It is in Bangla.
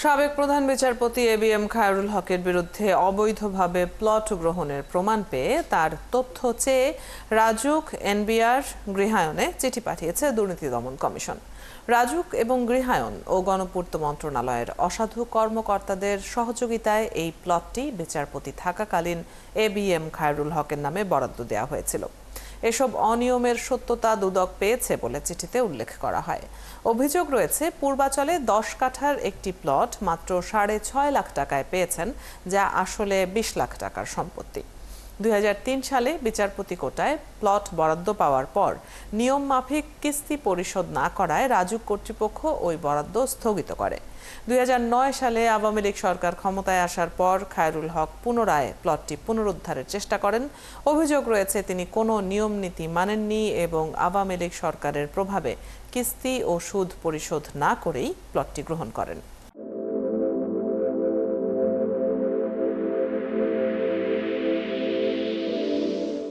সাবেক প্রধান বিচারপতি এবিএম খায়রুল হকের বিরুদ্ধে অবৈধভাবে প্লট গ্রহণের প্রমাণ পেয়ে তার তথ্য চেয়ে রাজুক, এনবিআর, গৃহায়নে চিঠি পাঠিয়েছে দুর্নীতি দমন কমিশন। রাজুক এবং গৃহায়ন ও গণপূর্ত মন্ত্রণালয়ের অসাধু কর্মকর্তাদের সহযোগিতায় এই প্লটটি বিচারপতি থাকাকালীন এবিএম খায়রুল হকের নামে বরাদ্দ দেওয়া হয়েছিল। এসব অনিয়মের সত্যতা দুদক পেয়েছে বলে চিঠিতে উল্লেখ করা হয়। অভিযোগ রয়েছে, পূর্বাচলে 10 কাঠার একটি প্লট মাত্র 6.5 লাখ টাকায় পেয়েছেন, যা আসলে 20 লাখ টাকার সম্পত্তি। 2003 সালে বিচারপতি কোটায় প্লট বরাদ্দ পাওয়ার পর নিয়ম মাফিক কিস্তি পরিশোধ না করায় রাজুক কর্তৃপক্ষ ওই বরাদ্দ স্থগিত করে। 2009 সালে আওয়ামী লীগ সরকার ক্ষমতায় আসার পর খায়রুল হক পুনরায় প্লটটি পুনরুদ্ধারের চেষ্টা করেন। অভিযোগ রয়েছে, তিনি কোনো নিয়ম নীতি মানেননি এবং আওয়ামী লীগ সরকারের প্রভাবে কিস্তি ও সুদ পরিশোধ না করেই প্লটটি গ্রহণ করেন।